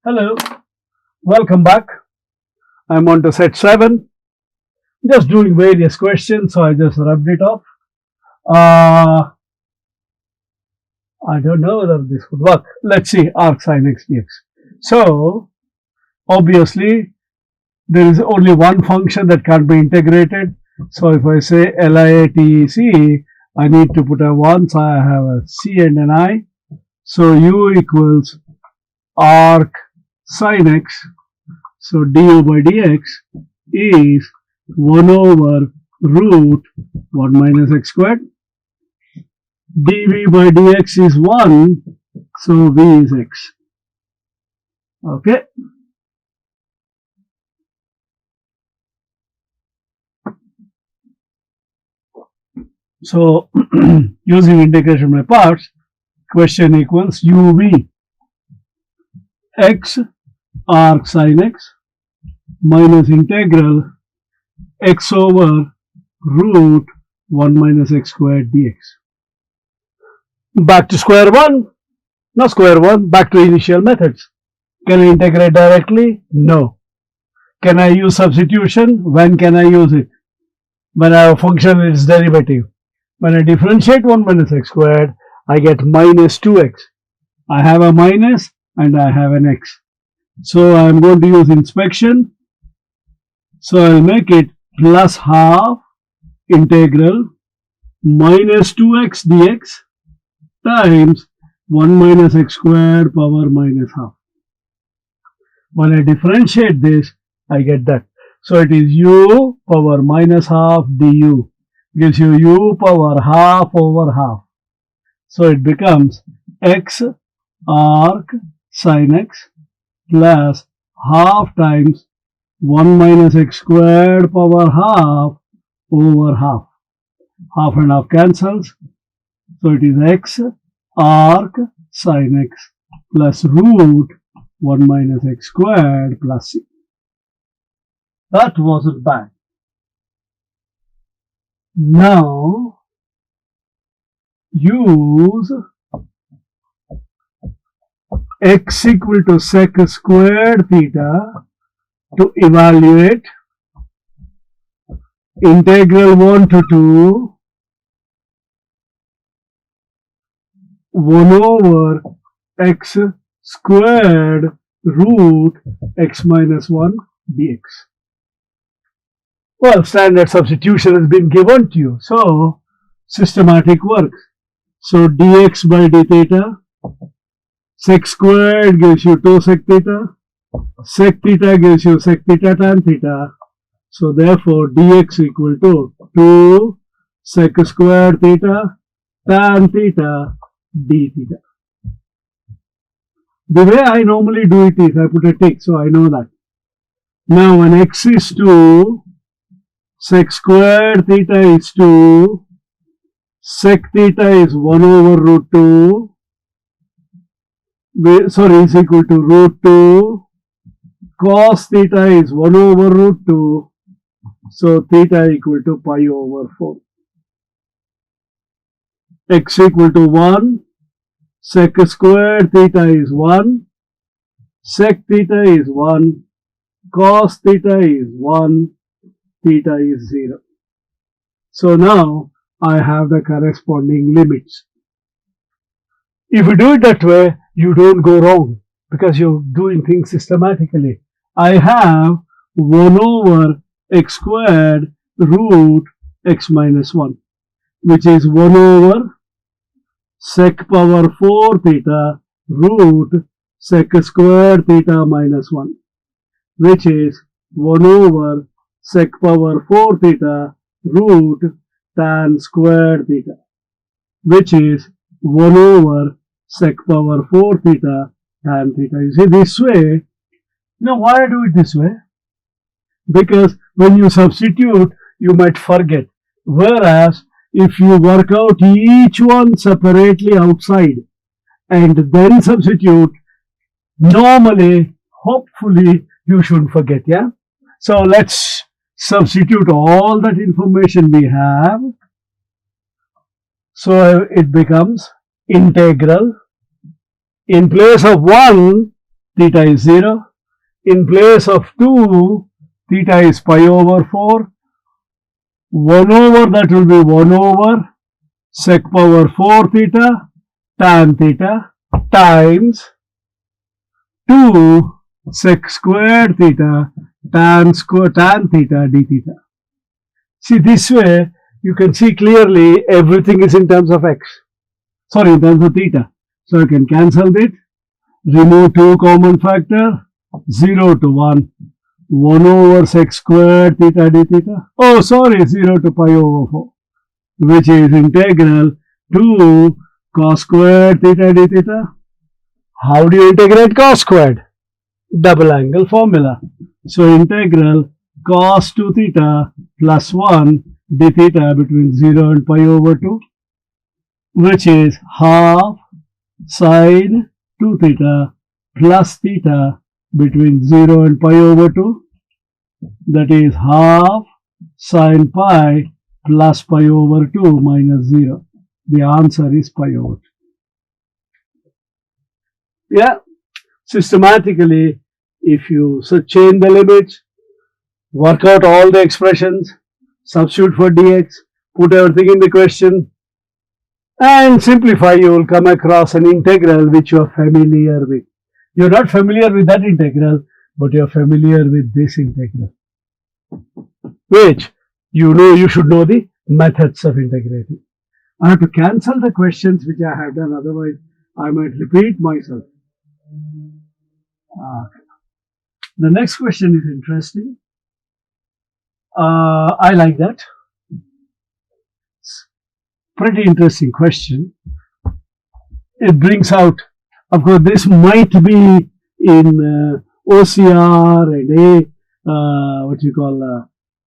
Hello, welcome back. I'm on to set 7. Just doing various questions, so I just rubbed it off. Uh, I don't know whether this would work. Let's see arc sin x dx. So, obviously, there is only one function that can't be integrated. So, if I say LIATEC, I need to put a 1, so I have a C and an I. So, U equals arc sin x. So du by dx is 1 over root 1 minus x squared. dv by dx is 1, so v is x. Okay. So using integration by parts, question equals uv x arc sin x minus integral x over root 1 minus x squared dx. Back to square one. Not square one, back to initial methods. Can I integrate directly? No. Can I use substitution? When can I use it? When I have a function with its derivative. When I differentiate 1 minus x squared, I get minus 2x. I have a minus and I have an x. So I am going to use inspection. So I will make it plus half integral minus 2x dx times 1 minus x squared power minus half. When I differentiate this, I get that. So it is u power minus half du. Gives you u power half over half. So it becomes x arc sin x plus half times 1 minus x squared power half over half. Half and half cancels. So it is x arc sin x plus root 1 minus x squared plus c. That wasn't bad. Now use x equal to sec squared theta to evaluate integral 1 to 2 1 over x squared root x minus 1 dx. Well, standard substitution has been given to you, so systematic work. So dx by d theta, sec squared gives you 2 sec theta, sec theta gives you sec theta tan theta. So therefore dx equal to 2 sec squared theta tan theta d theta. The way I normally do it is I put a tick, so I know that. Now when x is 2, sec squared theta is 2, sec theta is 1 over root 2, is equal to root 2, cos theta is 1 over root 2, so theta equal to pi over 4. X equal to 1, sec squared theta is 1, sec theta is 1, cos theta is 1, theta is 0. So now I have the corresponding limits. If you do it that way, you don't go wrong because you're doing things systematically. I have 1 over x squared root x minus 1, which is 1 over sec power 4 theta root sec squared theta minus 1, which is 1 over sec power 4 theta root tan squared theta, which is 1 over sec power 4 theta tan theta. You see this way. Now why I do it this way? Because when you substitute, you might forget. Whereas if you work out each one separately outside and then substitute, normally, hopefully, you shouldn't forget, yeah? So let's substitute all that information we have. So it becomes integral. In place of 1, theta is 0. In place of 2, theta is pi over 4. 1 over, that will be 1 over sec power 4 theta tan theta times 2 sec squared theta tan theta d theta. See, this way you can see clearly everything is in terms of x. Sorry, in terms of theta. So you can cancel it. Remove 2 common factor. 0 to 1. 1 over sec squared theta d theta. Oh, sorry, 0 to pi over 4. Which is integral 2 cos squared theta d theta. How do you integrate cos squared? Double angle formula. So integral cos 2 theta plus 1 d theta between 0 and pi over 2, which is half sine 2 theta plus theta between 0 and pi over 2, that is half sine pi plus pi over 2 minus 0. The answer is pi over 2. Yeah, systematically, if you change the limits, work out all the expressions, substitute for dx, put everything in the question, and simplify, you will come across an integral which you are familiar with. You are not familiar with that integral, but you are familiar with this integral, which you know you should know the methods of integrating. I have to cancel the questions which I have done, otherwise I might repeat myself. The next question is interesting. I like that. Pretty interesting question. It brings out, of course, this might be in OCR and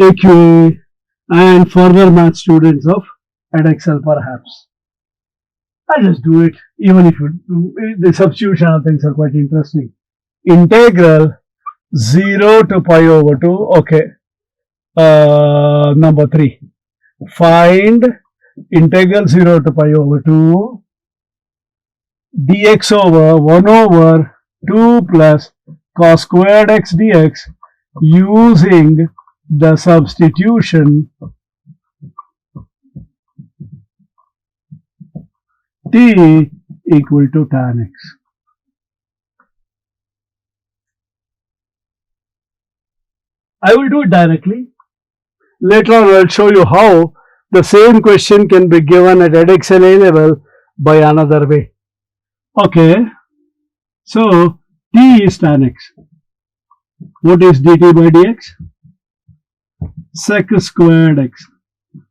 AQA and further math students of EdXL perhaps. I just do it, even if the substitution of things are quite interesting. Integral 0 to pi over 2, okay. Number 3. Find integral 0 to pi over 2 dx over 1 over 2 plus cos squared x dx using the substitution t equal to tan x. I will do it directly. Later on, I will show you how the same question can be given at EdXL A level by another way. Okay, so t is tan x. What is dt by dx? Sec squared x.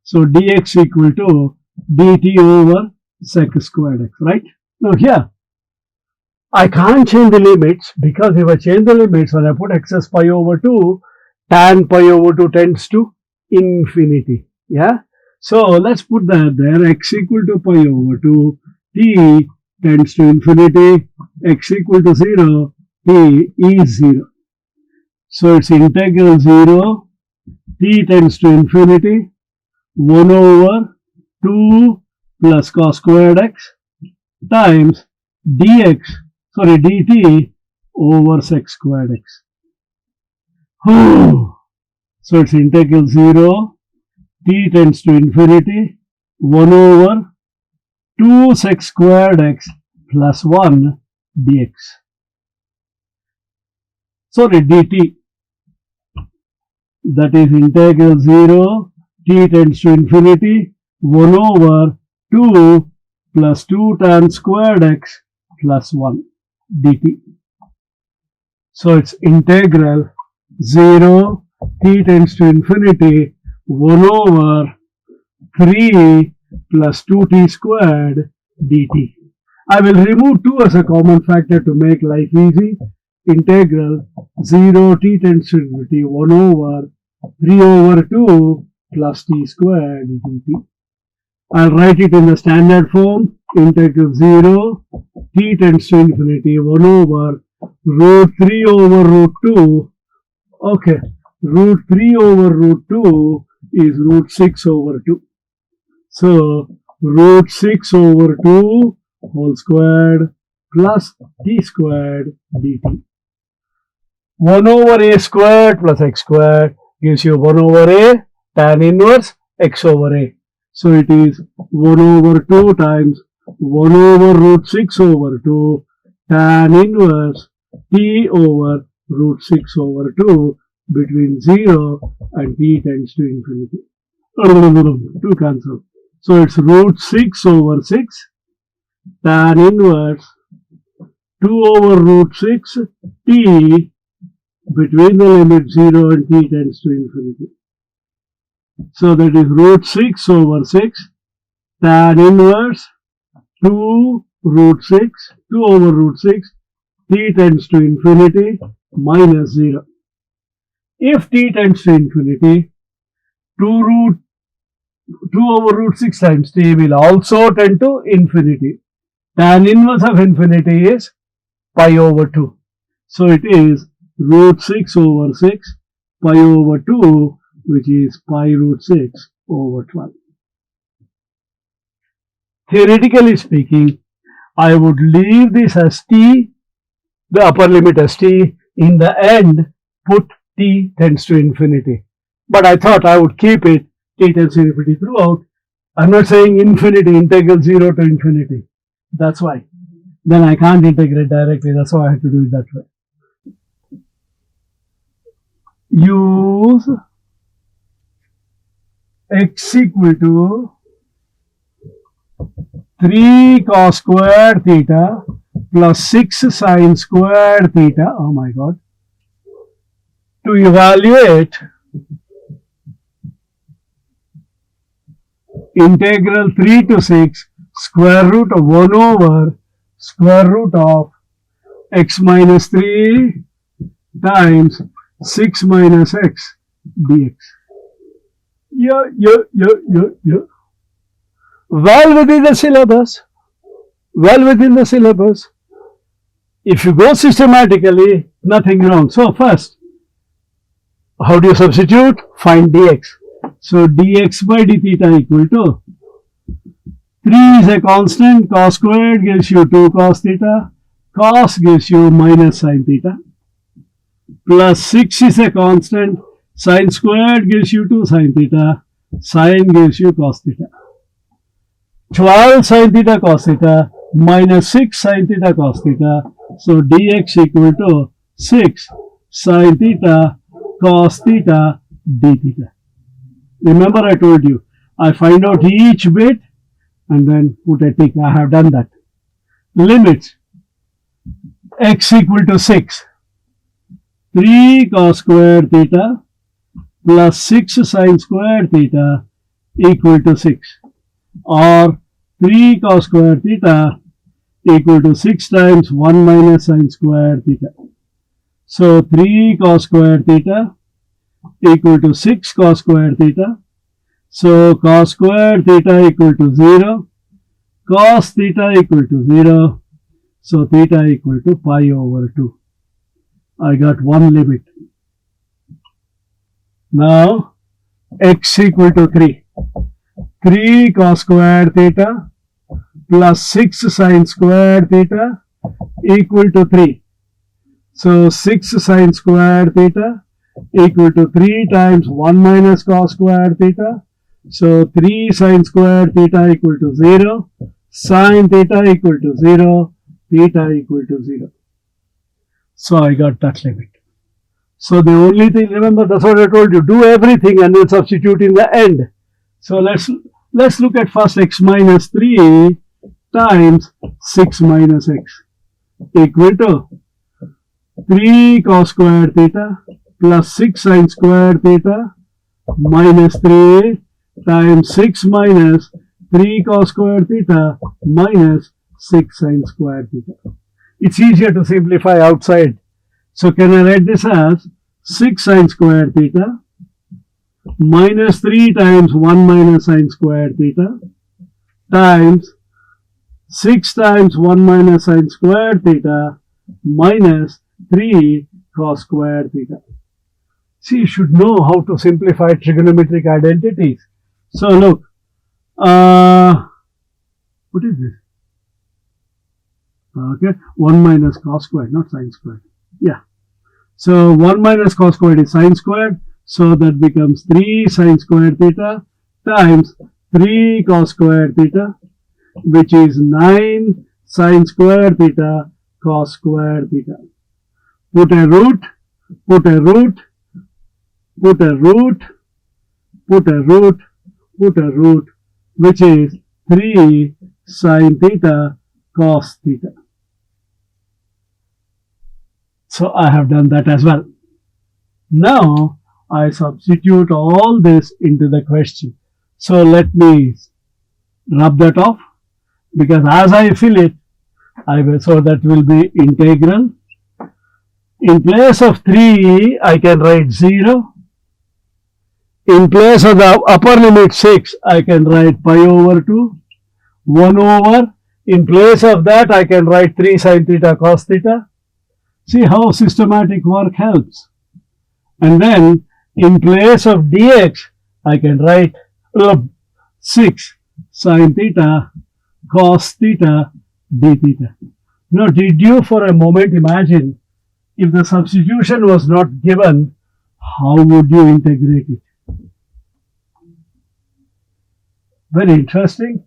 So dx equal to dt over sec squared x, right? Now here, I can't change the limits, because if I change the limits, when I put excess pi over 2, tan pi over 2 tends to infinity. Yeah. So let's put that there. X equal to pi over 2, t tends to infinity, x equal to 0, t is 0. So it's integral 0, t tends to infinity, 1 over 2 plus cos squared x times dt over sec squared x. So it's integral 0, t tends to infinity, 1 over 2 sec squared x plus 1 dx. Sorry, dt. That is integral 0, t tends to infinity, 1 over 2 plus 2 tan squared x plus 1 dt. So it's integral 0, t tends to infinity, 1 over 3 plus 2t squared dt. I will remove 2 as a common factor to make life easy. Integral 0, t tends to infinity, 1 over 3 over 2 plus t squared dt. I'll write it in the standard form. Integral 0, t tends to infinity, 1 over root 3 over root 2. Okay, root 3 over root 2 is root 6 over 2. So, root 6 over 2 whole squared plus t squared dt. 1 over a squared plus x squared gives you 1 over a tan inverse x over a. So it is 1 over 2 times 1 over root 6 over 2 tan inverse t over root 6 over 2 between 0 and t tends to infinity. 2 cancel. So it's root 6 over 6 tan inverse 2 over root 6 t between the limit 0 and t tends to infinity. So that is root 6 over 6 tan inverse 2 root 6, 2 over root 6, t tends to infinity minus 0. If t tends to infinity, 2 over root 6 times t will also tend to infinity. Tan inverse of infinity is pi over 2. So it is root 6 over 6 pi over 2, which is pi root 6 over 12. Theoretically speaking, I would leave this as t, the upper limit as t, in the end put t tends to infinity. But I thought I would keep it t tends to infinity throughout. I'm not saying infinity, integral 0 to infinity. That's why. Then I can't integrate directly. That's why I had to do it that way. Use x equal to 3 cos squared theta plus 6 sin squared theta, oh my god, to evaluate integral 3 to 6 square root of 1 over square root of x minus 3 times 6 minus x dx. Yeah. Well within the syllabus. Well within the syllabus. If you go systematically, nothing wrong. So first, how do you substitute? Find dx. So dx by d theta equal to 3 is a constant, cos squared gives you 2 cos theta, cos gives you minus sin theta, plus 6 is a constant, sin squared gives you 2 sin theta, sin gives you cos theta. 12 sin theta cos theta minus 6 sin theta cos theta. So dx equal to 6 sin theta cos theta d theta. Remember I told you, I find out each bit and then put a tick. I have done that. Limits x equal to 6. 3 cos squared theta plus 6 sin squared theta equal to 6. Or 3 cos squared theta equal to 6 times 1 minus sin squared theta. So 3 cos squared theta equal to 6 cos squared theta. So cos squared theta equal to 0, cos theta equal to 0. So theta equal to pi over 2. I got one limit. Now x equal to 3. 3 cos squared theta plus 6 sin squared theta equal to 3. So 6 sin squared theta equal to 3 times 1 minus cos squared theta. So 3 sin squared theta equal to 0, sin theta equal to 0, theta equal to 0. So I got that limit. So the only thing, remember, that's what I told you, do everything and then substitute in the end. So let's look at first x minus 3 times 6 minus x equal to 3 cos squared theta plus 6 sin squared theta minus 3 times 6 minus 3 cos squared theta minus 6 sin squared theta. It's easier to simplify outside. So can I write this as 6 sin squared theta minus 3 times 1 minus sin squared theta times 6 times 1 minus sin squared theta minus 3 cos squared theta. See, you should know how to simplify trigonometric identities. So look, what is this? Okay, 1 minus cos squared, not sine squared. Yeah. So 1 minus cos squared is sine squared. So that becomes 3 sine squared theta times 3 cos squared theta, which is 9 sine squared theta cos squared theta. Put a root, put a root, put a root, put a root, put a root, which is 3 sine theta cos theta. So I have done that as well. Now I substitute all this into the question. So let me rub that off, because as I fill it, so that will be integral. In place of 3, I can write 0. In place of the upper limit 6, I can write pi over 2, 1 over. In place of that, I can write 3 sine theta cos theta. See how systematic work helps. And then, in place of dx, I can write 6 sine theta cos theta d theta. Now, did you for a moment imagine if the substitution was not given, how would you integrate it? Very interesting.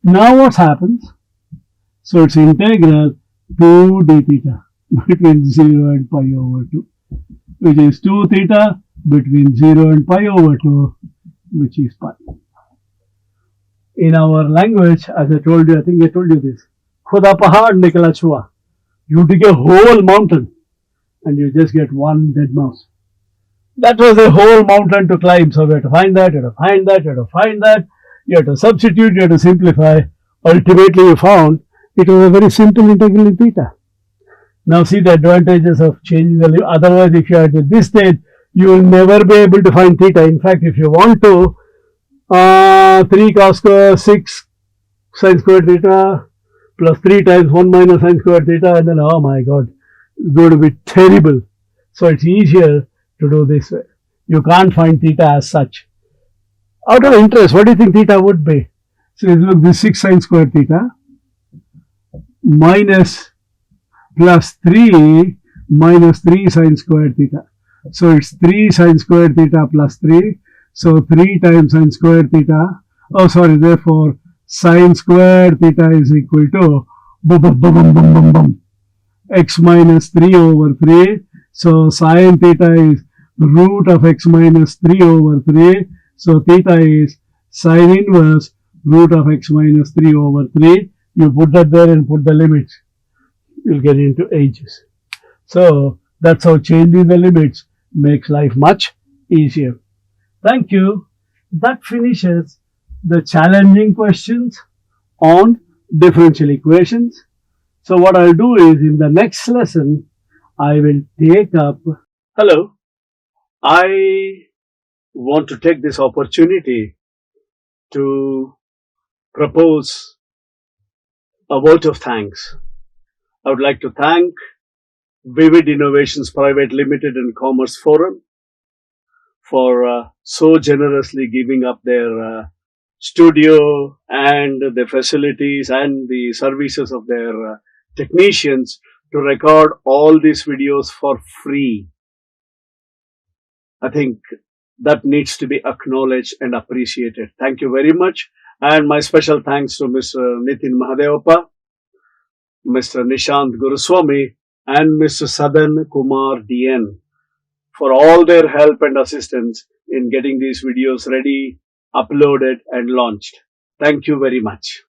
Now what happens? So it's integral 2 d theta between 0 and pi over 2, which is 2 theta between 0 and pi over 2, which is pi. In our language, as I told you, I think I told you this, Khuda pahad nikla chua. You dig a whole mountain and you just get one dead mouse. That was a whole mountain to climb. So we have to find that, you have to find that, you have to find that, you have to substitute, you have to simplify. Ultimately, you found it was a very simple integral in theta. Now see the advantages of changing the limit. Otherwise, if you are at this stage, you will never be able to find theta. In fact, if you want to, 3 cos square 6 sine squared theta plus 3 times 1 minus sine squared theta, and then, oh my god, it's going to be terrible. So it's easier to do this way. You can't find theta as such. Out of interest, what do you think theta would be? So look, this 6 sine squared theta minus plus 3 minus 3 sine squared theta. So it's 3 sine squared theta plus 3. So 3 times sine squared theta. Oh, sorry, therefore sine squared theta is equal to x minus 3 over 3. So sine theta is root of x minus 3 over 3. So theta is sine inverse root of x minus 3 over 3. You put that there and put the limits. You'll get into ages. So that's how changing the limits makes life much easier. Thank you. That finishes the challenging questions on differential equations. So what I'll do is in the next lesson, I will take up. Hello. I want to take this opportunity to propose a vote of thanks. I would like to thank Vivid Innovations Private Limited and Commerce Forum for so generously giving up their studio and the facilities and the services of their technicians to record all these videos for free. I think that needs to be acknowledged and appreciated. Thank you very much. And my special thanks to Mr. Nitin Mahadevappa, Mr. Nishant Guruswamy, and Mr. Sadan Kumar DN for all their help and assistance in getting these videos ready, uploaded and launched. Thank you very much.